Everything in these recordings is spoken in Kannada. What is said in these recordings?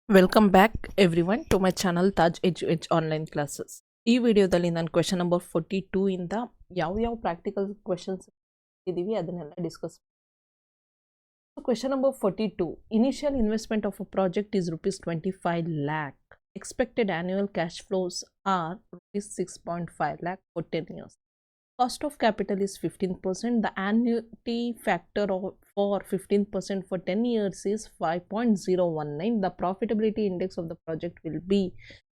Welcome back everyone to my channel ತಾಜ್ ಎಜ್ ಆನ್ಲೈನ್ ಕ್ಲಾಸಸ್. ಈ ವಿಡಿಯೋದಲ್ಲಿ ನಾನು ಕ್ವೆಶನ್ ನಂಬರ್ 42 ಇಂದ ಯಾವ ಪ್ರಾಕ್ಟಿಕಲ್ ಕ್ವೆಶನ್ಸ್ ಇದ್ದೀವಿ ಅದನ್ನೆಲ್ಲ discuss. Question number 42, initial investment of a project is rupees 25 lakh. Expected annual cash flows are rupees 6.5 lakh for 10 years. Cost of capital is 15%. The annuity factor for 15% for 10 years is 5.019. The profitability index of the project will be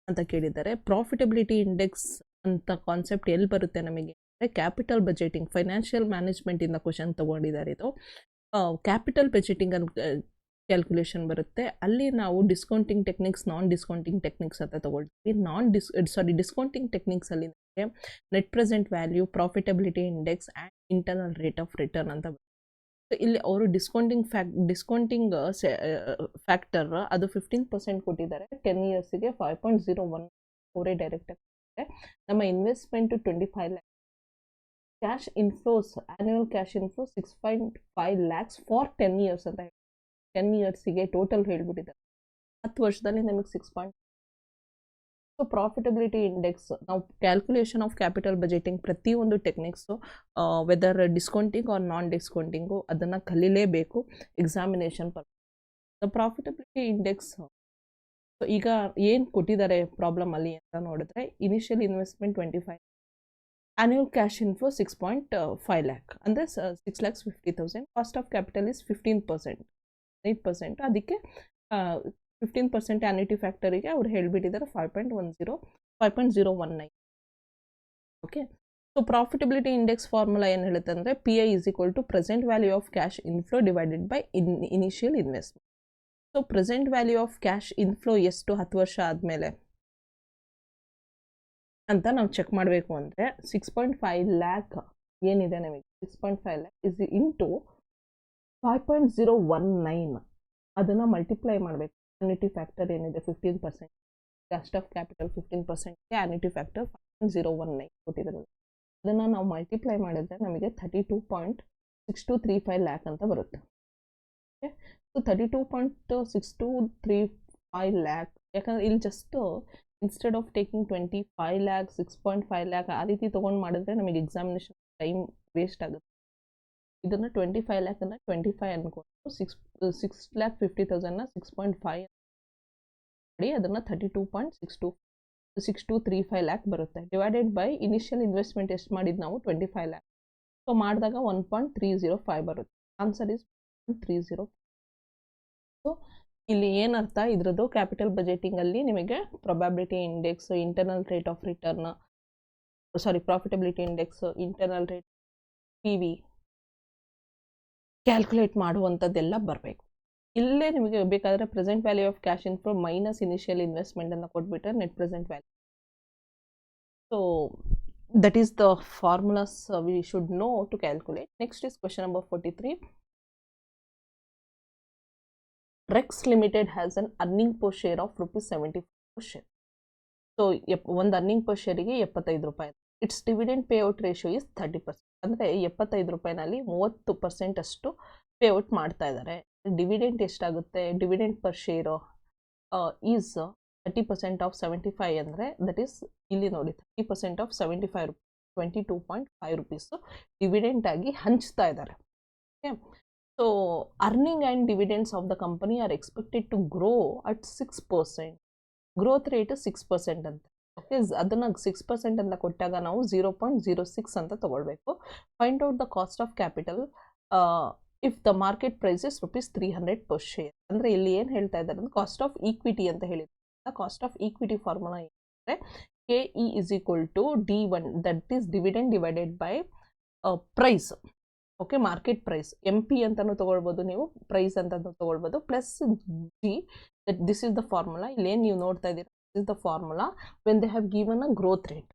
ಅಂತ ಕೇಳಿದ್ದಾರೆ. ಪ್ರಾಫಿಟಬಿಲಿಟಿ ಇಂಡೆಕ್ಸ್ ಅಂತ ಕಾನ್ಸೆಪ್ಟ್ ಎಲ್ಲಿ ಬರುತ್ತೆ ನಮಗೆ ಅಂದರೆ ಕ್ಯಾಪಿಟಲ್ ಬಜೆಟಿಂಗ್, ಫೈನಾನ್ಷಿಯಲ್ ಮ್ಯಾನೇಜ್ಮೆಂಟ್ ಇಂದ ಕ್ವಶನ್ ತಗೊಂಡಿದ್ದಾರೆ. ಇದು ಕ್ಯಾಪಿಟಲ್ ಬಜೆಟಿಂಗ್ ಅಂತ ಕ್ಯಾಲ್ಕುಲೇಷನ್ ಬರುತ್ತೆ. ಅಲ್ಲಿ ನಾವು ಡಿಸ್ಕೌಂಟಿಂಗ್ ಟೆಕ್ನಿಕ್ಸ್, ನಾನ್ ಡಿಸ್ಕೌಂಟಿಂಗ್ ಟೆಕ್ನಿಕ್ಸ್ ಅಂತ ತಗೊಳ್ತೀವಿ. ಡಿಸ್ಕೌಂಟಿಂಗ್ ಟೆಕ್ನಿಕ್ಸ್ ಅಲ್ಲಿ net present value, profitability index and internal rate of return ಅಂತ ಬರುತ್ತೆ. ಇಲ್ಲಿ ಅವರು ಡಿಸ್ಕೌಂಟಿಂಗ್ ಫ್ಯಾಕ್ಟರ್ ಅದು 15% ಕೊಟ್ಟಿದ್ದಾರೆ. 10 ಇಯರ್ಸಿಗೆ 5.01 ಅವರೇ ಡೈರೆಕ್ಟ್ ಆಗಿ. ನಮ್ಮ investment 25 lakhs. Cash inflows, annual cash inflow 6.5 lakhs for 10 years ಅಂತ ಹೇಳಿ. 10 ಇಯರ್ಸಿಗೆ ಟೋಟಲ್ ಹೇಳ್ಬಿಟ್ಟಿದ್ದಾರೆ. 10 ವರ್ಷದಲ್ಲಿ ನಮಗೆ 6. ಸೊ ಪ್ರಾಫಿಟಬಿಲಿಟಿ ಇಂಡೆಕ್ಸ್ ನಾವು ಕ್ಯಾಲ್ಕುಲೇಷನ್ ಆಫ್ ಕ್ಯಾಪಿಟಲ್ ಬಜೆಟಿಂಗ್ ಪ್ರತಿಯೊಂದು ಟೆಕ್ನಿಕ್ಸು ವೆದರ್ ಡಿಸ್ಕೌಂಟಿಂಗ್ ಆರ್ ನಾನ್ ಡಿಸ್ಕೌಂಟಿಂಗು ಅದನ್ನು ಕಲೀಲೇಬೇಕು ಎಕ್ಸಾಮಿನೇಷನ್ ಪ್ರಾಫಿಟಬಿಲಿಟಿ ಇಂಡೆಕ್ಸ್. ಸೊ ಈಗ ಏನು ಕೊಟ್ಟಿದ್ದಾರೆ ಪ್ರಾಬ್ಲಮ್ ಅಲ್ಲಿ ಅಂತ ನೋಡಿದ್ರೆ, initial investment 25, annual cash inflow 6.5 lac ಅಂದರೆ 6,50,000. Cost of capital is 15%, 8%. ಅದಕ್ಕೆ 15% ಆನ್ಯುಟಿ ಫ್ಯಾಕ್ಟರಿಗೆ ಅವ್ರು ಹೇಳಿಬಿಟ್ಟಿದ್ದಾರೆ 5.019. Okay. So profitability index formula ಏನು ಹೇಳುತ್ತೆ ಅಂದರೆ PI is equal to present value of cash inflow divided by initial investment. So present value of cash inflow ಎಷ್ಟು 10 ವರ್ಷ ಆದಮೇಲೆ ಅಂತ ನಾವು ಚೆಕ್ ಮಾಡಬೇಕು ಅಂದರೆ 6.5 ಲ್ಯಾಕ್ ಏನಿದೆ ನಮಗೆ 6.5 ಲ್ಯಾಕ್ ಇಸ್ ಇಂಟು 5.019 ಅದನ್ನು ಮಲ್ಟಿಪ್ಲೈ ಮಾಡಬೇಕು. ಆನ್ಯುಟಿ ಫ್ಯಾಕ್ಟರ್ ಏನಿದೆ 15%, ಕಾಸ್ಟ್ ಆಫ್ ಕ್ಯಾಪಿಟಲ್ 15%ಗೆ ಆನ್ಯುಟಿ ಫ್ಯಾಕ್ಟರ್ 5.019 ಕೊಟ್ಟಿದ್ದಾರೆ. ಅದನ್ನು ನಾವು ಮಲ್ಟಿಪ್ಲೈ ಮಾಡಿದ್ರೆ ನಮಗೆ 32.6235 ಲ್ಯಾಕ್ ಅಂತ ಬರುತ್ತೆ. ಓಕೆ. ಸೊ 32.6235 ಲ್ಯಾಕ್, ಯಾಕಂದರೆ ಇಲ್ಲಿ just instead of taking 25 lac 6.5 lac ಆ ರೀತಿ ತೊಗೊಂಡು ಮಾಡಿದ್ರೆ ನಮಗೆ ಎಕ್ಸಾಮಿನೇಷನ್ ಟೈಮ್ ವೇಸ್ಟ್ ಆಗುತ್ತೆ. ಇದನ್ನು 25 ಲ್ಯಾಕನ್ನು 25 ಅಂದ್ಕೊಂಡು 6,50,000ನ 6.5 ಮಾಡಿ ಅದನ್ನು 32.6235 ಲ್ಯಾಕ್ ಬರುತ್ತೆ. ಡಿವೈಡೆಡ್ ಬೈ ಇನಿಷಿಯಲ್ ಇನ್ವೆಸ್ಟ್ಮೆಂಟ್ ಎಷ್ಟು ಮಾಡಿದ್ದು ನಾವು 25 ಲ್ಯಾಕ್. ಸೊ ಮಾಡಿದಾಗ 1.305 ಬರುತ್ತೆ. Answer is 1.30. ಸೊ ಇಲ್ಲಿ ಏನರ್ಥ ಇದ್ರದ್ದು ಕ್ಯಾಪಿಟಲ್ ಬಜೆಟಿಂಗಲ್ಲಿ ನಿಮಗೆ probability index, internal rate of return, profitability index, internal rate, PV calculate ಮಾಡುವಂಥದ್ದೆಲ್ಲ ಬರಬೇಕು. ಇಲ್ಲೇ ನಿಮಗೆ ಬೇಕಾದರೆ present value of cash inflow minus initial investment ಅಂತ ಕೊಟ್ಬಿಟ್ರೆ net present value. So that is the formulas we should know to calculate. Next is question number 43. Rex Limited has an earning per share of ₹75 per share. So ಒಂದು ಅರ್ನಿಂಗ್ ಪರ್ ಶೇರಿಗೆ 75 ರೂಪಾಯಿ. It's dividend payout ratio is 30%. ಅಂದರೆ 75 ರೂಪಾಯಿನಲ್ಲಿ 30% ಅಷ್ಟು ಪೇಔಟ್ ಮಾಡ್ತಾ ಇದ್ದಾರೆ. ಡಿವಿಡೆಂಟ್ ಎಷ್ಟಾಗುತ್ತೆ? Dividend per share is 30% of 75 ಅಂದರೆ ದಟ್ ಈಸ್ ಇಲ್ಲಿ ನೋಡಿ 30% ಆಫ್ 75 ರೂಪಾಯಿ 22.5 ರೂಪೀಸು ಡಿವಿಡೆಂಟ್ ಆಗಿ ಹಂಚ್ತಾ ಇದ್ದಾರೆ. Okay. So earning and dividends of the company are expected to grow at 6%. Growth rate 6% ಅಂತ. ಓಕೆ. ಅದನ್ನು 6% ಅಂತ ಕೊಟ್ಟಾಗ ನಾವು 0.06 ಅಂತ ತೊಗೊಳ್ಬೇಕು. Find out the cost of capital if the market price is ₹300 per share. ಅಂದರೆ ಇಲ್ಲಿ ಏನು ಹೇಳ್ತಾ ಇದ್ದಾರೆ ಅಂದರೆ ಕಾಸ್ಟ್ ಆಫ್ ಈಕ್ವಿಟಿ ಅಂತ ಹೇಳಿದ್ದಾರೆ. ಕಾಸ್ಟ್ ಆಫ್ ಈಕ್ವಿಟಿ ಫಾರ್ಮುಲಾ ಏನಂದರೆ KE is equal to D1, that is dividend divided by price. Okay. Market price MP ಅಂತಲೂ ತೊಗೊಳ್ಬೋದು, ನೀವು ಪ್ರೈಸ್ ಅಂತಲೂ ತೊಗೊಳ್ಬೋದು, plus G, this is the formula. ಇಲ್ಲೇನು ನೀವು ನೋಡ್ತಾ ಇದ್ದೀರಾ, this is the formula when they have given a growth rate.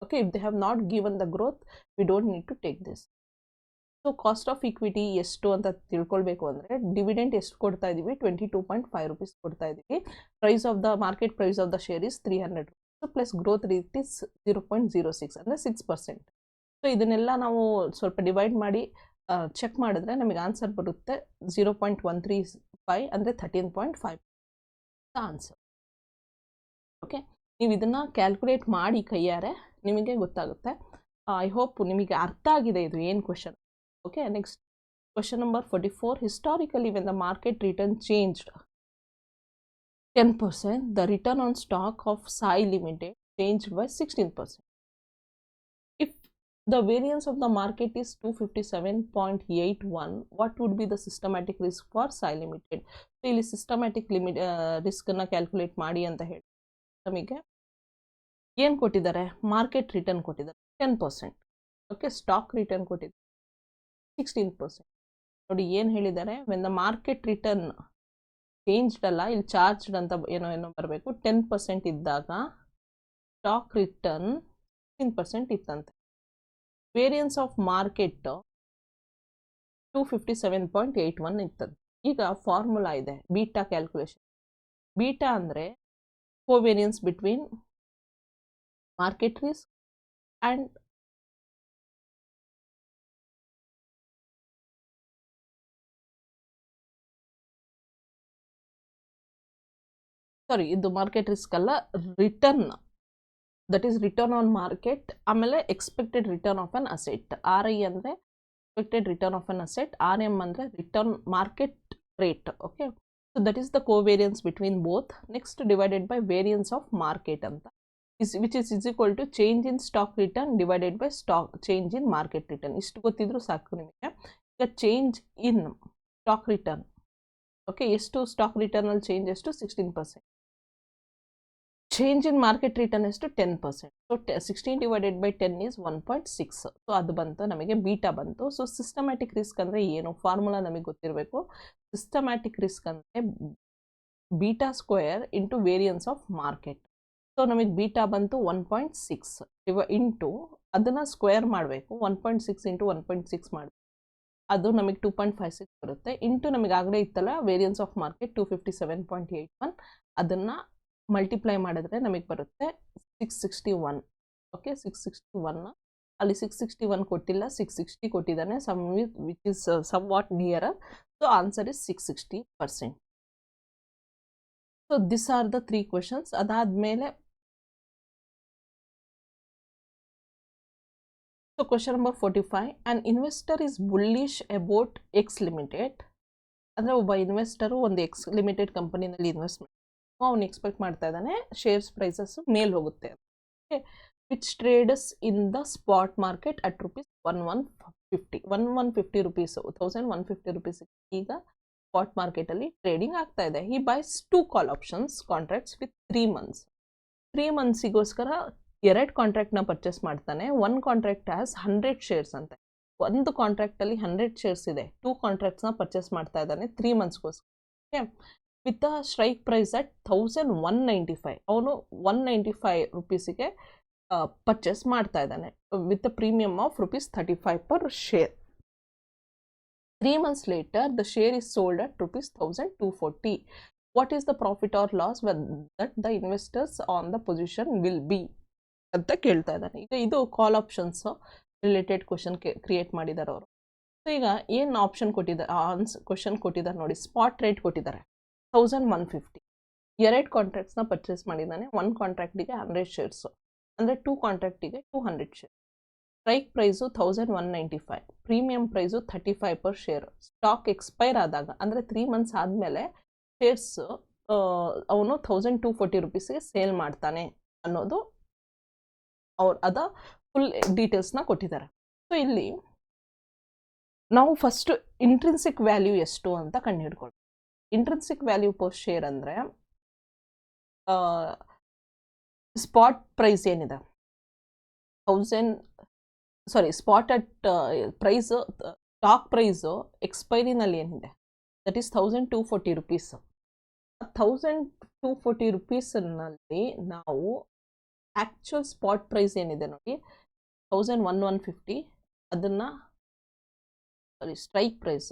Okay. If they have not given the growth we don't need to take this. So cost of equity ಎಷ್ಟು ಅಂತ ತಿಳ್ಕೊಳ್ಬೇಕು ಅಂದರೆ ಡಿವಿಡೆಂಟ್ ಎಷ್ಟು ಕೊಡ್ತಾ ಇದ್ದೀವಿ? 22.5 ರೂಪೀಸ್ ಕೊಡ್ತಾ ಇದ್ದೀವಿ. Price of the market price of the share is 300 rupees plus growth rate is 0.06 ಅಂದರೆ 6%. ಸೊ ಇದನ್ನೆಲ್ಲ ನಾವು ಸ್ವಲ್ಪ ಡಿವೈಡ್ ಮಾಡಿ ಚೆಕ್ ಮಾಡಿದ್ರೆ ನಮಗೆ ಆನ್ಸರ್ ಬರುತ್ತೆ 0.135 ಅಂದರೆ 13.5. ಆನ್ಸರ್. ಓಕೆ, ನೀವು ಇದನ್ನು ಕ್ಯಾಲ್ಕುಲೇಟ್ ಮಾಡಿ ಕೈಯಾರೆ ನಿಮಗೆ ಗೊತ್ತಾಗುತ್ತೆ. ಐ ಹೋಪ್ ನಿಮಗೆ ಅರ್ಥ ಆಗಿದೆ ಇದು ಏನು question. Okay, next question number 44. Historically when the market return changed 10%, the return on stock of Sai Limited changed by 16%. If the variance of the market is 257.81, what would be the systematic risk for Sai Limited? So, ಇಲ್ಲಿ systematic risk ಅನ್ನು ಕ್ಯಾಲ್ಕುಲೇಟ್ ಮಾಡಿ ಅಂತ ಹೇಳಿ ನಮಗೆ ಏನು ಕೊಟ್ಟಿದ್ದಾರೆ, ಮಾರ್ಕೆಟ್ ರಿಟರ್ನ್ ಕೊಟ್ಟಿದ್ದಾರೆ 10%. ಓಕೆ, ಸ್ಟಾಕ್ ರಿಟರ್ನ್ ಕೊಟ್ಟಿದ್ದಾರೆ 16%. ನೋಡಿ ಏನು ಹೇಳಿದ್ದಾರೆ, when the market return changed ಅಲ್ಲ, ಇಲ್ಲಿ ಚಾರ್ಜ್ಡ್ ಅಂತ ಏನೋ ಬರಬೇಕು. 10% ಇದ್ದಾಗ ಸ್ಟಾಕ್ ರಿಟರ್ನ್ 16% ಇತ್ತಂತೆ. ವೇರಿಯನ್ಸ್ ಆಫ್ ಮಾರ್ಕೆಟ್ 257.81 ಇರ್ತದೆ. ಈಗ ಫಾರ್ಮುಲಾ ಇದೆ, ಬೀಟಾ ಕ್ಯಾಲ್ಕುಲೇಷನ್. ಬೀಟಾ ಅಂದರೆ covariance between market risk and ಇದು ಮಾರ್ಕೆಟ್ ರಿಸ್ಕ್ ಅಲ್ಲ, return, that is return on market. ಆಮೇಲೆ expected return of an asset. RI ಅಂದರೆ expected return of an asset, RM ಅಂದರೆ return market rate. Okay, so that is the covariance between both. Next divided by variance of market ಅಂತ, which is equal to change in stock return divided by change in market return. ಇಷ್ಟು ಗೊತ್ತಿದ್ರು ಸಾಕು ನಿಮಗೆ. ಈಗ change in stock return, okay, ಎಷ್ಟು ಸ್ಟಾಕ್ ರಿಟರ್ನಲ್ಲಿ ಚೇಂಜ್ ಎಷ್ಟು 16%. ಚೇಂಜ್ ಇನ್ ಮಾರ್ಕೆಟ್ ರಿಟರ್ನ್ ಎಷ್ಟು 10%. So 16 divided by 10 is 1.6. So ಅದು ಬಂತು ನಮಗೆ, ಬೀಟಾ ಬಂತು. ಸೊ ಸಿಸ್ಟಮ್ಯಾಟಿಕ್ ರಿಸ್ಕ್ ಅಂದರೆ ಏನು, ಫಾರ್ಮುಲಾ ನಮಗೆ ಗೊತ್ತಿರಬೇಕು. ಸಿಸ್ಟಮ್ಯಾಟಿಕ್ ರಿಸ್ಕ್ ಅಂದರೆ beta square into variance of market. So ನಮಗೆ ಬೀಟಾ ಬಂತು 1.6 ಇಂಟು ಅದನ್ನು ಸ್ಕ್ವೇರ್ ಮಾಡಬೇಕು. 1.6 ಇಂಟು 1.6 ಮಾಡಬೇಕು, ಅದು ನಮಗೆ 2.56 ಬರುತ್ತೆ. ಇಂಟು ನಮಗೆ ಆಗಲೇ ಇತ್ತಲ್ಲ ವೇರಿಯನ್ಸ್ ಆಫ್ ಮಾರ್ಕೆಟ್ 257.81, ಅದನ್ನು ಮಲ್ಟಿಪ್ಲೈ ಮಾಡಿದ್ರೆ ನಮಗೆ ಬರುತ್ತೆ 661. ಓಕೆ, 661. ಅಲ್ಲಿ 661 ಕೊಟ್ಟಿಲ್ಲ, 660 ಕೊಟ್ಟಿದ್ದಾನೆ, which is somewhat nearer. So answer is 660%. So this are the 3 questions. ಅದಾದಮೇಲೆ so question number 45. An investor is bullish about X limited. ಅಂದರೆ ಒಬ್ಬ ಇನ್ವೆಸ್ಟರು ಒಂದು ಎಕ್ಸ್ ಲಿಮಿಟೆಡ್ ಕಂಪನಿನಲ್ಲಿ ಇನ್ವೆಸ್ಟ್ಮೆಂಟ್ ಅವನು ಎಕ್ಸ್ಪೆಕ್ಟ್ ಮಾಡ್ತಾ ಇದ್ದಾನೆ ಶೇರ್ಸ್ ಪ್ರೈಸಸ್ ಮೇಲೆ ಹೋಗುತ್ತೆ. Okay, which trades in the spot market at rupees 1150 rupees, 1150 rupees ಈಗ ಸ್ಪಾಟ್ ಮಾರ್ಕೆಟಲ್ಲಿ ಟ್ರೇಡಿಂಗ್ ಆಗ್ತಾ ಇದೆ. ಈ buys 2 call options contracts with 3 months. 3 ಮಂತ್ಸಿಗೋಸ್ಕರ 2 ಕಾಂಟ್ರಾಕ್ಟ್ನ ಪರ್ಚೇಸ್ ಮಾಡ್ತಾನೆ. 1 ಕಾಂಟ್ರಾಕ್ಟ್ ಹ್ಯಾಸ್ 100 ಶೇರ್ಸ್ ಅಂತೆ. ಒಂದು ಕಾಂಟ್ರಾಕ್ಟಲ್ಲಿ 100 ಶೇರ್ಸ್ ಇದೆ. 2 ಕಾಂಟ್ರಾಕ್ಟ್ಸ್ನ ಪರ್ಚೇಸ್ ಮಾಡ್ತಾ ಇದ್ದಾನೆ 3 ಮಂತ್ಸ್ಗೋಸ್ಕರ. Okay, with a strike price at 1195. ಅವನು 195 ರುಪೀಸಿಗೆ ಪರ್ಚೇಸ್ ಮಾಡ್ತಾ ಇದ್ದಾನೆ with a premium of ₹35 per share. 3 months later, the share is sold at ₹1240. What is the profit or loss that the investors on the position will be? ಅಂತ ಕೇಳ್ತಾ ಇದ್ದಾನೆ. ಈಗ ಇದು ಕಾಲ್ ಆಪ್ಷನ್ಸ್ ರಿಲೇಟೆಡ್ ಕ್ವಶನ್ ಕ್ರಿಯೇಟ್ ಮಾಡಿದ್ದಾರೆ ಅವರು. ಸೊ ಈಗ ಏನು ಆಪ್ಷನ್ ಕೊಟ್ಟಿದ್ದಾರೆ, ಕ್ವಶನ್ ಕೊಟ್ಟಿದ್ದಾರೆ ನೋಡಿ. ಸ್ಪಾಟ್ ರೇಟ್ ಕೊಟ್ಟಿದ್ದಾರೆ 1150. 2 ಕಾಂಟ್ರಾಕ್ಟ್ಸ್ನ ಪರ್ಚೇಸ್ ಮಾಡಿದ್ದಾನೆ. 1 ಕಾಂಟ್ರಾಕ್ಟಿಗೆ 100 ಶೇರ್ಸು, ಅಂದರೆ 2 ಕಾಂಟ್ರಾಕ್ಟಿಗೆ 200 share. Strike price 1195, premium price 35 per share. Stock expire ಆದಾಗ ಅಂದರೆ 3 ಮಂತ್ಸ್ ಆದಮೇಲೆ ಶೇರ್ಸ್ ಅವನು 1240 ರುಪೀಸ್ಗೆ ಸೇಲ್ ಮಾಡ್ತಾನೆ ಅನ್ನೋದು ಅದ ಫುಲ್ ಡೀಟೇಲ್ಸ್ನ ಕೊಟ್ಟಿದ್ದಾರೆ. ಸೊ ಇಲ್ಲಿ ನಾವು ಫಸ್ಟ್ ಇಂಟ್ರಿನ್ಸಿಕ್ ವ್ಯಾಲ್ಯೂ ಎಷ್ಟು ಅಂತ ಕಂಡುಹಿಡ್ಕೊಳ್ಳಿ. ಇಂಟ್ರಿನ್ಸಿಕ್ ವ್ಯಾಲ್ಯೂ ಪರ್ ಶೇರ್ ಅಂದರೆ ಸ್ಪಾಟ್ ಪ್ರೈಸ್ ಏನಿದೆ spot at price, stock price ಎಕ್ಸ್ಪೈರಿನಲ್ಲಿ ಏನಿದೆ ದಟ್ ಈಸ್ 1240 ರುಪೀಸ್. 1240 ರುಪೀಸ್ನಲ್ಲಿ ನಾವು ಆ್ಯಕ್ಚುಯಲ್ ಸ್ಪಾಟ್ ಪ್ರೈಸ್ ಏನಿದೆ ನೋಡಿ 1150, ಅದನ್ನು ಸ್ಟ್ರೈಕ್ ಪ್ರೈಸ್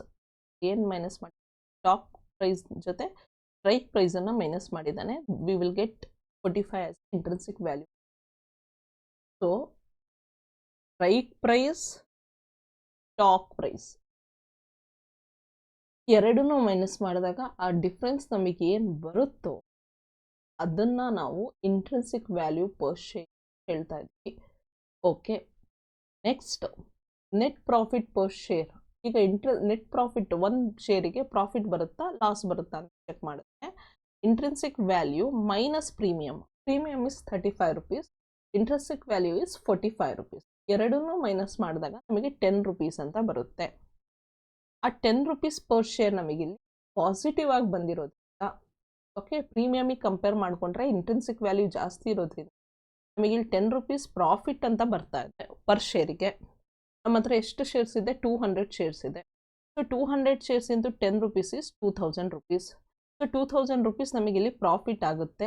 ಏನು ಮೈನಸ್ ಮಾಡಿ ಸ್ಟಾಕ್ ಪ್ರೈಸ್ ಜೊತೆ ಸ್ಟ್ರೈಕ್ ಪ್ರೈಸನ್ನು ಮೈನಸ್ ಮಾಡಿದ್ದಾನೆ. We will get 45 as intrinsic value. So strike price, stock price ಎರಡನ್ನೂ ಮೈನಸ್ ಮಾಡಿದಾಗ ಆ ಡಿಫ್ರೆನ್ಸ್ ನಮಗೆ ಏನು ಬರುತ್ತೋ ಅದನ್ನು ನಾವು ಇಂಟ್ರೆನ್ಸಿಕ್ ವ್ಯಾಲ್ಯೂ ಪರ್ ಶೇರ್ ಹೇಳ್ತಾ ಇದ್ವಿ. Okay, next net profit per share. ಈಗ ನೆಟ್ ಪ್ರಾಫಿಟ್ ಒಂದು ಶೇರಿಗೆ ಪ್ರಾಫಿಟ್ ಬರುತ್ತಾ ಲಾಸ್ ಬರುತ್ತಾ ಅಂತ ಚೆಕ್ ಮಾಡಿದ್ರೆ intrinsic value minus premium is 35 rupees, intrinsic value is 45 rupees. ಎರಡನ್ನೂ ಮೈನಸ್ ಮಾಡಿದಾಗ ನಮಗೆ 10 rupees ಅಂತ ಬರುತ್ತೆ. ಆ 10 rupees ಪರ್ ಶೇರ್ ನಮಗಿಲ್ಲಿ ಪಾಸಿಟಿವ್ ಆಗಿ ಬಂದಿರೋದ್ರಿಂದ, ಓಕೆ, ಪ್ರೀಮಿಯಮಿಗೆ ಕಂಪೇರ್ ಮಾಡಿಕೊಂಡ್ರೆ ಇಂಟ್ರೆನ್ಸಿಕ್ ವ್ಯಾಲ್ಯೂ ಜಾಸ್ತಿ ಇರೋದ್ರಿಂದ ನಮಗಿಲ್ಲಿ 10 rupees ಪ್ರಾಫಿಟ್ ಅಂತ ಬರ್ತಾ ಇದೆ ಪರ್ ಶೇರಿಗೆ. ನಮ್ಮ ಹತ್ರ ಎಷ್ಟು ಶೇರ್ಸ್ ಇದೆ? 200 ಶೇರ್ಸ್ ಇದೆ. So 200 shares into 10 rupees is 2000 rupees. So 2000 rupees ನಮಗಿಲ್ಲಿ ಪ್ರಾಫಿಟ್ ಆಗುತ್ತೆ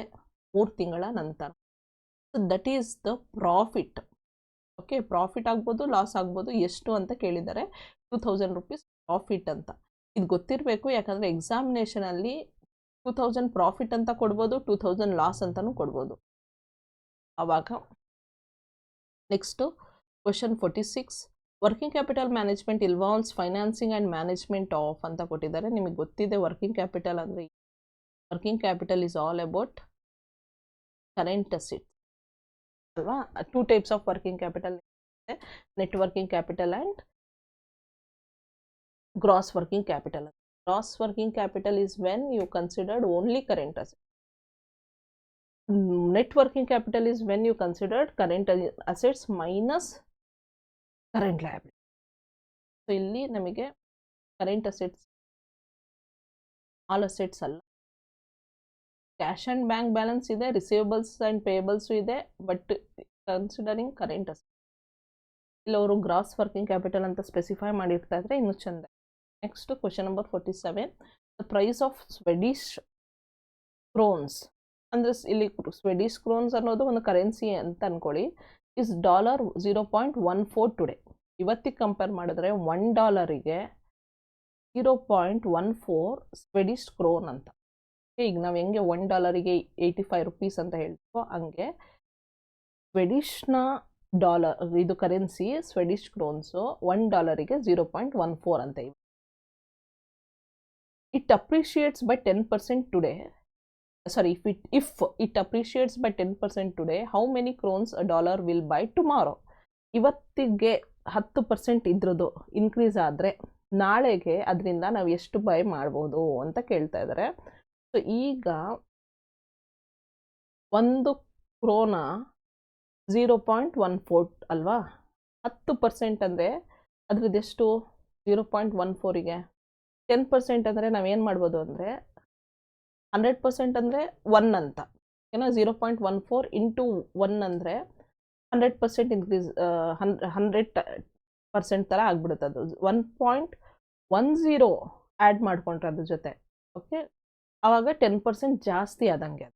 3 ತಿಂಗಳ ನಂತರ. So that is the profit. Okay, profit ಆಗ್ಬೋದು, ಲಾಸ್ ಆಗ್ಬೋದು, ಎಷ್ಟು ಅಂತ ಕೇಳಿದ್ದಾರೆ. 2000 rupees ಪ್ರಾಫಿಟ್ ಅಂತ ಇದು ಗೊತ್ತಿರಬೇಕು. ಯಾಕಂದರೆ ಎಕ್ಸಾಮಿನೇಷನಲ್ಲಿ 2000 ಪ್ರಾಫಿಟ್ ಅಂತ ಕೊಡ್ಬೋದು, 2000 ಲಾಸ್ ಅಂತಲೂ ಕೊಡ್ಬೋದು. ಆವಾಗ next question 46, working capital management involves financing and management of ಅಂತ ಕೊಟ್ಟಿದ್ದಾರೆ. ನಿಮಗೆ ಗೊತ್ತಿದೆ ವರ್ಕಿಂಗ್ ಕ್ಯಾಪಿಟಲ್ ಅಂದರೆ. Working capital is all about current assets ಅಲ್ವಾ. 2 types ಆಫ್ ವರ್ಕಿಂಗ್ ಕ್ಯಾಪಿಟಲ್ ಇದೆ, net working capital and gross working capital. Gross working capital is when you considered only current asset. Net working capital is when you considered current assets minus current liability. So ಇಲ್ಲಿ ನಮಗೆ ಕರೆಂಟ್ ಅಸೆಟ್ಸ್ ಆಲ್ ಅಸೆಟ್ಸ್ ಅಲ್ಲ. ಕ್ಯಾಶ್ ಆ್ಯಂಡ್ ಬ್ಯಾಂಕ್ ಬ್ಯಾಲೆನ್ಸ್ ಇದೆ, ರಿಸೀವಬಲ್ಸ್ ಆ್ಯಂಡ್ ಪೇಯಬಲ್ಸು ಇದೆ, ಬಟ್ ಕನ್ಸಿಡರಿಂಗ್ ಕರೆಂಟ್ ಅಸೆಟ್. ಇಲ್ಲಿ ಅವರು ಗ್ರಾಸ್ ವರ್ಕಿಂಗ್ ಕ್ಯಾಪಿಟಲ್ ಅಂತ ಸ್ಪೆಸಿಫೈ ಮಾಡಿರ್ತಾ ಇದ್ರೆ ಇನ್ನೂ ಚೆಂದ. Next question number 47, the price of Swedish krones. ಅಂದರೆ ಇಲ್ಲಿ ಸ್ವೆಡಿಷ್ ಕ್ರೋನ್ಸ್ ಅನ್ನೋದು ಒಂದು ಕರೆನ್ಸಿ ಅಂತ ಅಂದ್ಕೊಳ್ಳಿ. Is $0.14 today. ಇವತ್ತಿಗೆ ಕಂಪೇರ್ ಮಾಡಿದ್ರೆ $1ಗೆ 0.14 ಸ್ವೆಡಿಷ್ ಕ್ರೋನ್ ಅಂತ. ಈಗ ನಾವು ಹೆಂಗೆ $1ಗೆ 85 rupees ಅಂತ ಹೇಳ್ತೀವೋ ಹಂಗೆ ಸ್ವೆಡಿಷ್ನ ಡಾಲರ್, ಇದು ಕರೆನ್ಸಿ ಸ್ವೆಡಿಷ್ ಕ್ರೋನ್ಸು $1ಗೆ 0.14 ಅಂತ ಇವೆ. It appreciates by 10% today. Sorry, if it appreciates by 10% today, how many crowns a dollar will buy tomorrow? ಇವತ್ತಿಗೆ 10% ಇದ್ರದ್ದು ಇನ್ಕ್ರೀಸ್ ಆದರೆ ನಾಳೆಗೆ ಅದರಿಂದ ನಾವು ಎಷ್ಟು ಬೈ ಮಾಡ್ಬೋದು ಅಂತ ಕೇಳ್ತಾ ಇದ್ದಾರೆ. ಸೊ ಈಗ 1 ಕ್ರೋನ 0.14 ಅಲ್ವಾ. 10% ಅಂದರೆ ಅದ್ರದ್ದು ಎಷ್ಟು? 0.14ಗೆ 10% ಅಂದರೆ ನಾವೇನು ಮಾಡ್ಬೋದು ಅಂದರೆ 100% ಅಂದರೆ 1 ಅಂತ. ಏನೋ 0.14 ಇಂಟು 1 ಅಂದರೆ 100% ಇನ್ಕ್ರೀಸ್, 100% ಥರ ಆಗ್ಬಿಡುತ್ತೆ. ಅದು 1.10 ಆ್ಯಡ್ ಮಾಡಿಕೊಂಡ್ರೆ ಅದ್ರ ಜೊತೆ, ಓಕೆ, ಆವಾಗ 10% ಜಾಸ್ತಿ ಆದಂಗೆ.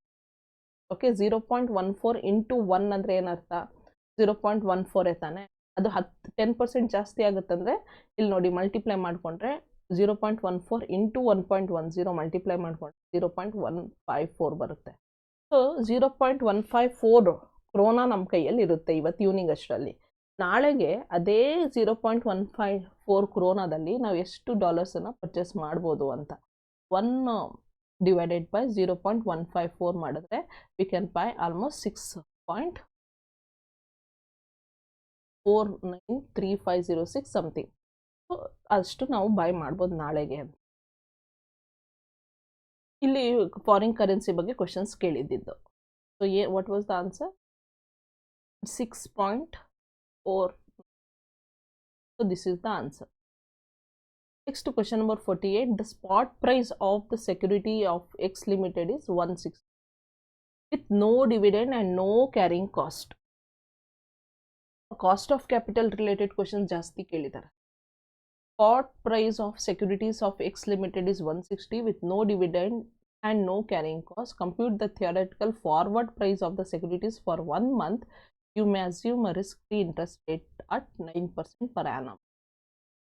ಓಕೆ, 0.14 ಇಂಟು 1 ಅಂದರೆ ಏನರ್ಥ? 0.14 ತಾನೆ. ಅದು 10% ಜಾಸ್ತಿ ಆಗುತ್ತಂದರೆ ಇಲ್ಲಿ ನೋಡಿ ಮಲ್ಟಿಪ್ಲೈ ಮಾಡಿಕೊಂಡ್ರೆ 0.14 ಇಂಟು 1.10 ಮಲ್ಟಿಪ್ಲೈ ಮಾಡಿಕೊಂಡ್ರೆ 0.154 ಬರುತ್ತೆ. ಸೊ 0.154 ಕ್ರೋನ ನಮ್ಮ ಕೈಯಲ್ಲಿ ಇರುತ್ತೆ ಇವತ್ತು ಈವ್ನಿಂಗ್ ಅಷ್ಟರಲ್ಲಿ. ನಾಳೆಗೆ ಅದೇ 0.154 ಕ್ರೋನಾದಲ್ಲಿ ನಾವು ಎಷ್ಟು ಡಾಲರ್ಸನ್ನು ಪರ್ಚೇಸ್ ಮಾಡ್ಬೋದು ಅಂತ 1 ಡಿವೈಡೆಡ್ ಬೈ 0.154 ಮಾಡಿದ್ರೆ we can buy almost 6.493506 something. ಅಷ್ಟು ನಾವು ಬೈ ಮಾಡ್ಬೋದು ನಾಳೆಗೆ. ಇಲ್ಲಿ ಫಾರಿನ್ ಕರೆನ್ಸಿ ಬಗ್ಗೆ ಕ್ವಶನ್ಸ್ ಕೇಳಿದ್ದಿದ್ದು. So what was the answer? 6.4. So this is the answer. Next question number 48, the spot price of the security of X limited is 160 with no dividend and no carrying cost. Cost of capital related questions ಜಾಸ್ತಿ ಕೇಳಿದ್ದಾರೆ. Spot price of securities of X Limited is 160 with no dividend and no carrying cost. Compute the theoretical forward price of the securities for 1 month. You may assume a risk-free interest rate at 9% per annum.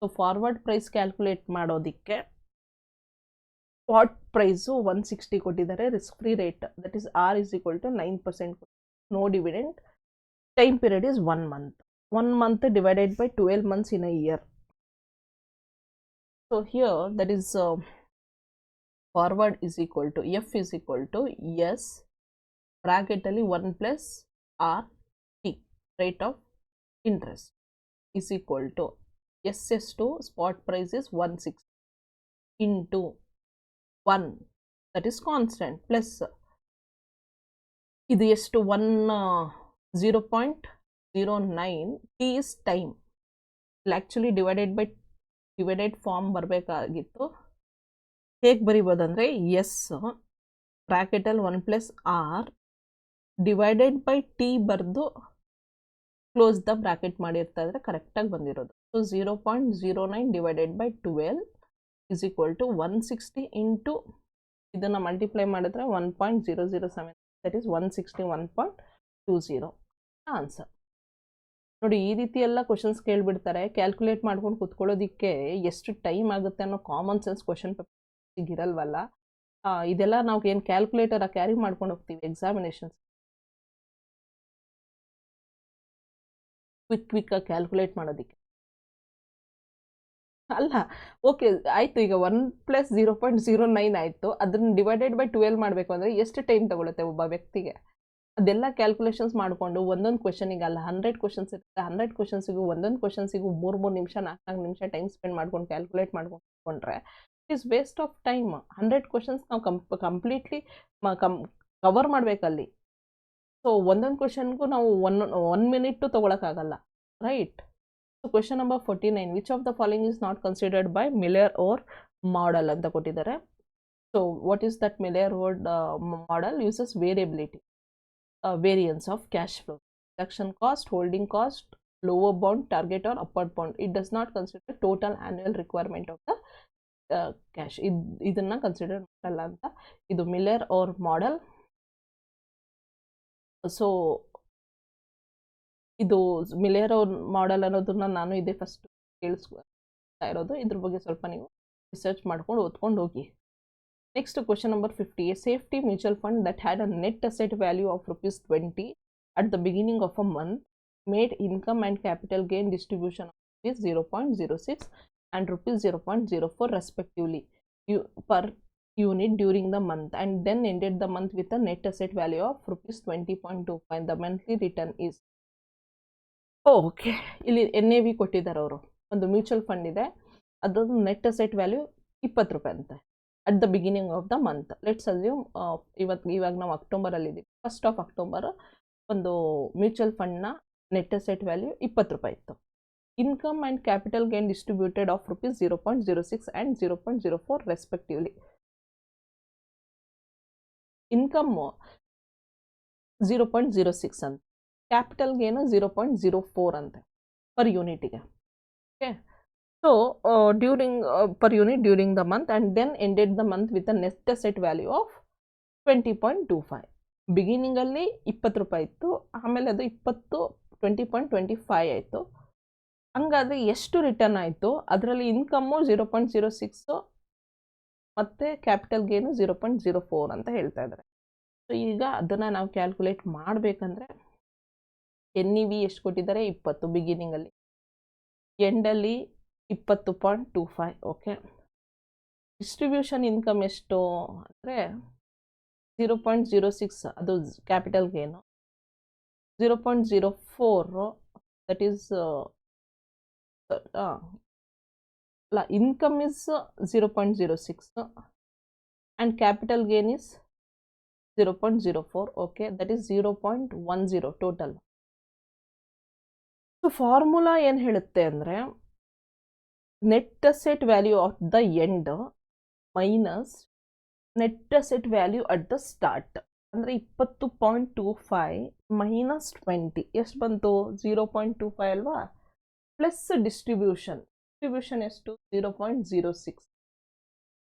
So forward price calculate ಮಾಡೋದಿಕ್ಕೆ spot price 160 ಕೊಟ್ಟಿದ್ದಾರೆ, risk free rate that is R is equal to 9%, no dividend, time period is 1 month. 1 month divided by 12 months in a year. So here that is forward is equal to F is equal to S ಬ್ರಾಕೆಟಲ್ಲಿ 1 plus R T rate of interest is equal to SS2 spot price is 160 into 1 that is constant plus ಇದು ಎಷ್ಟು 0.09 t is time. Actually divided form ಬರಬೇಕಾಗಿತ್ತು. ಹೇಗೆ ಬರಿಬೋದಂದ್ರೆ ಎಸ್ ಬ್ರಾಕೆಟಲ್ಲಿ 1 plus R divided by T ಬರೆದು ಕ್ಲೋಸ್ ದ ಬ್ರಾಕೆಟ್ ಮಾಡಿರ್ತಾ ಇದ್ರೆ ಕರೆಕ್ಟಾಗಿ ಬಂದಿರೋದು. So 0.09 divided by 12 is equal to 160 into ಇದನ್ನು ಮಲ್ಟಿಪ್ಲೈ ಮಾಡಿದ್ರೆ 1.007 ದಟ್ ಈಸ್ 161.20 ಆನ್ಸರ್. ನೋಡಿ, ಈ ರೀತಿ ಎಲ್ಲ ಕ್ವಶನ್ಸ್ ಕೇಳಿಬಿಡ್ತಾರೆ. ಕ್ಯಾಲ್ಕುಲೇಟ್ ಮಾಡ್ಕೊಂಡು ಕೂತ್ಕೊಳ್ಳೋದಕ್ಕೆ ಎಷ್ಟು ಟೈಮ್ ಆಗುತ್ತೆ ಅನ್ನೋ ಕಾಮನ್ ಸೆನ್ಸ್ ಕ್ವಶನ್ ಪೇಪರ್ ಇರಲ್ವಲ್ಲ. ಇದೆಲ್ಲ ನಾವು ಏನು ಕ್ಯಾಲ್ಕುಲೇಟರ್ ಕ್ಯಾರಿ ಮಾಡ್ಕೊಂಡು ಹೋಗ್ತೀವಿ ಎಕ್ಸಾಮಿನೇಷನ್ಸ್ ಕ್ವಿಕ್ಕಾಗಿ ಕ್ಯಾಲ್ಕುಲೇಟ್ ಮಾಡೋದಕ್ಕೆ ಅಲ್ಲ. ಓಕೆ ಆಯಿತು, ಈಗ 1 ಪ್ಲಸ್ 0.09 ಆಯಿತು. ಅದನ್ನು ಡಿವೈಡೆಡ್ ಬೈ 12 ಮಾಡಬೇಕು ಅಂದರೆ ಎಷ್ಟು ಟೈಮ್ ತಗೊಳುತ್ತೆ ಒಬ್ಬ ವ್ಯಕ್ತಿಗೆ? ಅದೆಲ್ಲ ಕ್ಯಾಲ್ಕುಲೇಷನ್ಸ್ ಮಾಡಿಕೊಂಡು ಒಂದೊಂದು ಕ್ವಶನಿಗೆ ಅಲ್ಲ 100 ಕ್ವಶನ್ಸ್ ಇರುತ್ತೆ. 100 ಕ್ವಶನ್ಸಿಗೂ ಒಂದೊಂದು ಕ್ವಶನ್ಸಿಗೂ 3 ನಿಮಿಷ 4 ನಿಮಿಷ ಟೈಮ್ ಸ್ಪೆಂಡ್ ಮಾಡ್ಕೊಂಡು ಕ್ಯಾಲ್ಕುಲೇಟ್ ಮಾಡ್ಕೊಂಡ್ರೆ it is waste of time. 100 questions ನಾವು ಕಂಪ್ಲೀಟ್ಲಿ ಕವರ್ ಮಾಡಬೇಕಲ್ಲಿ. ಸೊ ಒಂದೊಂದು ಕ್ವಶನ್ಗೂ ನಾವು 1 ಮಿನಿಟು ತೊಗೊಳಕ್ಕಾಗಲ್ಲ, right? So question number 49, which of the following is not considered by Miller Orr model ಅಂತ ಕೊಟ್ಟಿದ್ದಾರೆ. So what is that Miller Orr model? Uses variability, variance of cash flow, production cost, holding cost, lower bound, target or upper bound. It does not consider total annual requirement of the cash. ಇದನ್ನ ಕನ್ಸಿಡರ್ ಮಾಡಲ್ಲ ಅಂತ. ಇದು ಮಿಲ್ಲರ್ ಓರ್ ಮಾಡೆಲ್. ಸೊ ಇದು ಮಿಲ್ಲರ್ ಓರ್ ಮಾಡೆಲ್ ಅನ್ನೋದನ್ನ ನಾನು ಇದೇ ಫಸ್ಟ್ ಕೇಳಿಸ್ತಾ ಇರೋದು. ಇದ್ರ ಬಗ್ಗೆ ಸ್ವಲ್ಪ ನೀವು ರಿಸರ್ಚ್ ಮಾಡ್ಕೊಂಡು ಓದ್ಕೊಂಡು ಹೋಗಿ. Next, question number 50. A safety mutual fund that had a net asset value of rupees 20 at the beginning of a month made income and capital gain distribution of rupees 0.06 and rupees 0.04 respectively per unit during the month, and then ended the month with a net asset value of rupees 20.25. The monthly return is okay. ಇಲ್ಲಿ NAV ಕೊಟ್ಟಿದ್ದಾರೆ ಅವರು. ಒಂದು ಮ್ಯೂಚುವಲ್ ಫಂಡ್ ಇದೆ, ಅದೊಂದು ನೆಟ್ ಅಸೆಟ್ ವ್ಯಾಲ್ಯೂ 20 ರೂಪಾಯಿ ಅಂತೆ at the beginning of the month. Let's assume ಇವಾಗ ನಾವು ಅಕ್ಟೋಬರಲ್ಲಿದ್ದೀವಿ. 1st of October ಒಂದು ಮ್ಯೂಚುವಲ್ ಫಂಡ್ನ ನೆಟ್ ಅಸೆಟ್ ವ್ಯಾಲ್ಯೂ 20 ರೂಪಾಯಿ ಇತ್ತು. Income and capital gain distributed of rupees 0.06 and 0.04 respectively. Income 0.06 ಅಂತ, ಕ್ಯಾಪಿಟಲ್ ಗೇನು 0.04 ಅಂತೆ ಪರ್ ಯೂನಿಟಿಗೆ. Okay, so during per unit during the month, and then ended the month with a net asset value of 20.25. ಬಿಗಿನಿಂಗಲ್ಲಿ 20 ರೂಪಾಯಿ ಇತ್ತು, ಆಮೇಲೆ ಅದು 20.25 ಆಯಿತು. ಹಂಗಾದರೆ ಎಷ್ಟು ರಿಟರ್ನ್ ಆಯಿತು? ಅದರಲ್ಲಿ ಇನ್ಕಮ್ಮು 0.06 ಮತ್ತು ಕ್ಯಾಪಿಟಲ್ ಗೇನು 0.04 ಅಂತ ಹೇಳ್ತಾ ಇದ್ದಾರೆ. ಸೊ ಈಗ ಅದನ್ನು ನಾವು ಕ್ಯಾಲ್ಕುಲೇಟ್ ಮಾಡಬೇಕಂದ್ರೆ NEV ಎಷ್ಟು ಕೊಟ್ಟಿದ್ದಾರೆ? 20 ಬಿಗಿನಿಂಗಲ್ಲಿ, ಎಂಡಲ್ಲಿ 20.25. ಓಕೆ, ಡಿಸ್ಟ್ರಿಬ್ಯೂಷನ್ ಇನ್ಕಮ್ ಎಷ್ಟು ಅಂದರೆ 0.06 ಅದು ಕ್ಯಾಪಿಟಲ್ ಗೇನು, 0.04 ದಟ್ ಈಸ್ ಅಲ್ಲ, income is 0.06 and capital gain is 0.04. Okay, that is 0.10 total. So formula ಏನು ಹೇಳುತ್ತೆ ಅಂದರೆ net asset value of the end minus net asset value at the start. ಅಂದರೆ 20.25 ಮೈನಸ್ 20 ಎಷ್ಟು ಬಂತು? 0.25 ಅಲ್ವಾ? ಪ್ಲಸ್ ಡಿಸ್ಟ್ರಿಬ್ಯೂಷನ್ ಎಷ್ಟು? 0.06.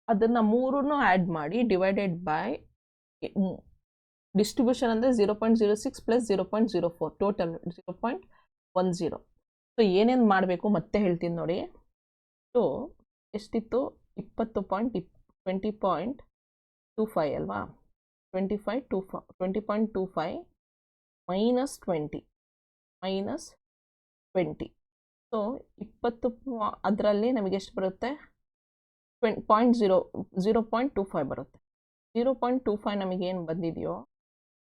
ಅದನ್ನು ಮೂರನ್ನು ಆ್ಯಡ್ ಮಾಡಿ ಡಿವೈಡೆಡ್ ಬೈ ಡಿಸ್ಟ್ರಿಬ್ಯೂಷನ್ ಅಂದರೆ 0.06 ಪ್ಲಸ್ 0.04 ಟೋಟಲ್ 0.10. ಸೊ ಏನೇನು ಮಾಡಬೇಕು ಮತ್ತೆ ಹೇಳ್ತೀನಿ ನೋಡಿ. ಸೊ ಎಷ್ಟಿತ್ತು? 20.25 ಅಲ್ವಾ? 20.25 ಮೈನಸ್ 20 ಸೊ 20 ಅದರಲ್ಲಿ ನಮಗೆ ಎಷ್ಟು ಬರುತ್ತೆ? 0.25 ಬರುತ್ತೆ. 0.25 ನಮಗೇನು ಬಂದಿದೆಯೋ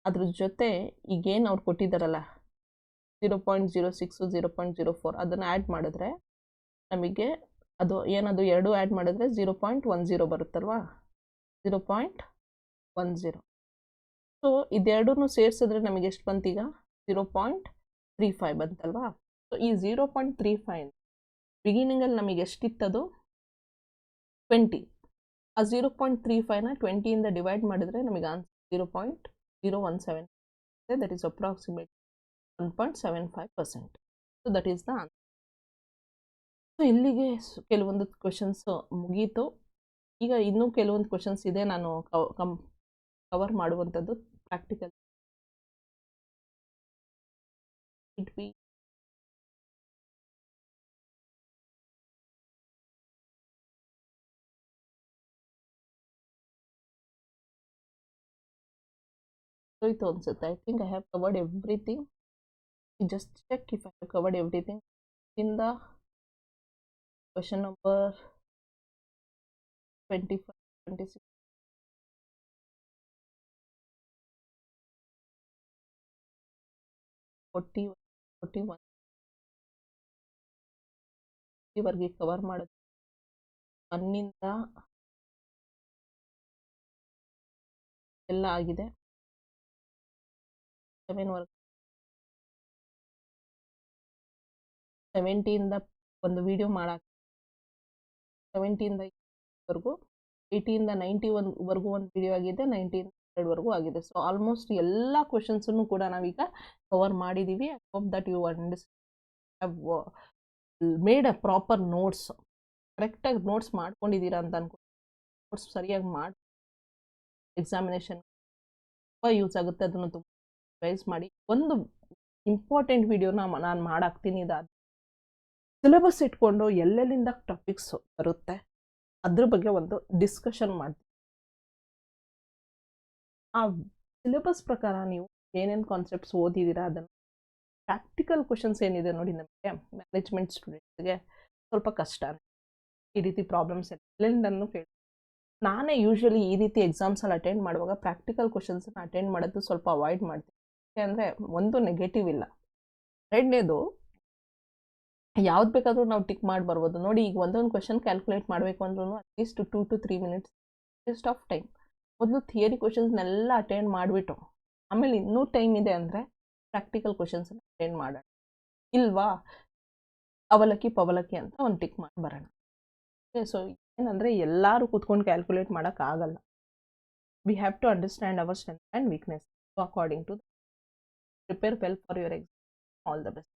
ಅದ್ರ ಜೊತೆ ಈಗೇನು ಅವ್ರು ಕೊಟ್ಟಿದ್ದಾರಲ್ಲ 0.06 0.04 ಅದನ್ನು ಆ್ಯಡ್ ಮಾಡಿದ್ರೆ ನಮಗೆ ಅದು ಏನದು ಎರಡು ಆ್ಯಡ್ ಮಾಡಿದ್ರೆ 0.10 ಬರುತ್ತಲ್ವಾ 0.10. ಸೊ ಇದೆರಡೂ ಸೇರಿಸಿದ್ರೆ ನಮಗೆ ಎಷ್ಟು ಬಂತೀಗ 0.35 ಬಂತಲ್ವಾ. ಸೊ ಈ 0.35 ಬಿಗಿನಿಂಗಲ್ಲಿ ನಮಗೆ ಎಷ್ಟಿತ್ತದು 20. ಆ 0.35ನ 20ಇಂದ ಡಿವೈಡ್ ಮಾಡಿದರೆ ನಮಗೆ answer 0.017. That is approximate 1.75%. So that is the answer. So ಇಲ್ಲಿಗೆ ಕೆಲವೊಂದು ಕ್ವೆಶನ್ಸ್ ಮುಗೀತು. ಈಗ ಇನ್ನೂ ಕೆಲವೊಂದು ಕ್ವೆಶನ್ಸ್ ಇದೆ ನಾನು ಕವರ್ ಮಾಡುವಂಥದ್ದು ಪ್ರಾಕ್ಟಿಕಲ್. ಇಟ್ ಬಿ ಹೋಯ್ತು ಅನ್ಸುತ್ತೆ. I think I have covered everything. Just check if I have covered everything in the question number 25, 26. ವರ್ಗೆ ಕವರ್ ಮಾಡೋದು 1ಇಂದ ಎಲ್ಲ ಆಗಿದೆ. 7 70ಇಂದ ಒಂದು ವಿಡಿಯೋ ಮಾಡಕ್ಕೆ 70ಇಂದ ವರೆಗೂ 80ಇಂದ 91ವರೆಗೂ ಒಂದು ವಿಡಿಯೋ ಆಗಿದೆ, 90ಇಂದ 2ವರೆಗೂ ಆಗಿದೆ. ಸೊ ಆಲ್ಮೋಸ್ಟ್ ಎಲ್ಲ ಕ್ವೆಶನ್ಸನ್ನು ಕೂಡ ನಾವೀಗ ಕವರ್ ಮಾಡಿದ್ದೀವಿ. I hope that you have made a proper notes. ಕರೆಕ್ಟಾಗಿ ನೋಟ್ಸ್ ಮಾಡ್ಕೊಂಡಿದ್ದೀರಾ ಅಂತ ಅನ್ಕೊಂಡು ನೋಟ್ಸ್ ಸರಿಯಾಗಿ ಮಾಡಿ ಎಕ್ಸಾಮಿನೇಷನ್ ತುಂಬ ಯೂಸ್ ಆಗುತ್ತೆ. ಅದನ್ನು ತುಂಬ ರಿವೈಸ್ ಮಾಡಿ. ಒಂದು ಇಂಪಾರ್ಟೆಂಟ್ ವಿಡಿಯೋನ ನಾನು ಮಾಡಾಕ್ತೀನಿ. ಇದಾದ ಸಿಲೆಬಸ್ ಇಟ್ಕೊಂಡು ಎಲ್ಲೆಲ್ಲಿಂದ ಟಾಪಿಕ್ಸ್ ಬರುತ್ತೆ ಅದ್ರ ಬಗ್ಗೆ ಒಂದು ಡಿಸ್ಕಷನ್ ಮಾಡ್ತೀನಿ. ಆ ಸಿಲೆಬಸ್ ಪ್ರಕಾರ ನೀವು ಏನೇನು ಕಾನ್ಸೆಪ್ಟ್ಸ್ ಓದಿದ್ದೀರಾ ಅದನ್ನು ಪ್ರಾಕ್ಟಿಕಲ್ ಕ್ವೆಶನ್ಸ್ ಏನಿದೆ ನೋಡಿ, ನಮಗೆ ಮ್ಯಾನೇಜ್ಮೆಂಟ್ ಸ್ಟೂಡೆಂಟ್ಸ್ಗೆ ಸ್ವಲ್ಪ ಕಷ್ಟ. ಈ ರೀತಿ ಪ್ರಾಬ್ಲಮ್ಸ್ ಎಲ್ಲೆಲ್ಲಿಂದನೂ ಕೇಳಿ ನಾನೇ ಯೂಶ್ವಲಿ ಈ ರೀತಿ ಎಕ್ಸಾಮ್ಸಲ್ಲಿ ಅಟೆಂಡ್ ಮಾಡುವಾಗ ಪ್ರಾಕ್ಟಿಕಲ್ ಕ್ವೆಶನ್ಸನ್ನು ಅಟೆಂಡ್ ಮಾಡೋದು ಸ್ವಲ್ಪ ಅವಾಯ್ಡ್ ಮಾಡ್ತೀನಿ. ಯಾಕೆಂದರೆ ಒಂದು ನೆಗೆಟಿವ್ ಇಲ್ಲ, ಎರಡನೇದು ಯಾವ್ದು ಬೇಕಾದರೂ ನಾವು ಟಿಕ್ ಮಾಡಿ ಬರ್ಬೋದು. ನೋಡಿ, ಈಗ ಒಂದೊಂದು ಕ್ವೆಶನ್ ಕ್ಯಾಲ್ಕುಲೇಟ್ ಮಾಡಬೇಕು ಅಂದ್ರೂ at least 2 to 3 minutes waste of time. ಮೊದಲು ಥಿಯರಿ ಕ್ವೆಶನ್ಸ್ನೆಲ್ಲ ಅಟೆಂಡ್ ಮಾಡಿಬಿಟ್ಟು ಆಮೇಲೆ ಇನ್ನೂ ಟೈಮ್ ಇದೆ ಅಂದರೆ ಪ್ರಾಕ್ಟಿಕಲ್ ಕ್ವೆಶನ್ಸನ್ನು ಅಟೆಂಡ್ ಮಾಡೋಣ. ಇಲ್ವಾ ಅವಲಕ್ಕಿ ಪವಲಕ್ಕಿ ಅಂತ ಒಂದು ಟಿಕ್ ಮಾಡಿ ಬರೋಣ. ಸೊ ಏನಂದರೆ ಎಲ್ಲರೂ ಕೂತ್ಕೊಂಡು ಕ್ಯಾಲ್ಕುಲೇಟ್ ಮಾಡೋಕ್ಕಾಗಲ್ಲ. We have to understand our strength and weakness. So according to prepare well for your exam. All the best.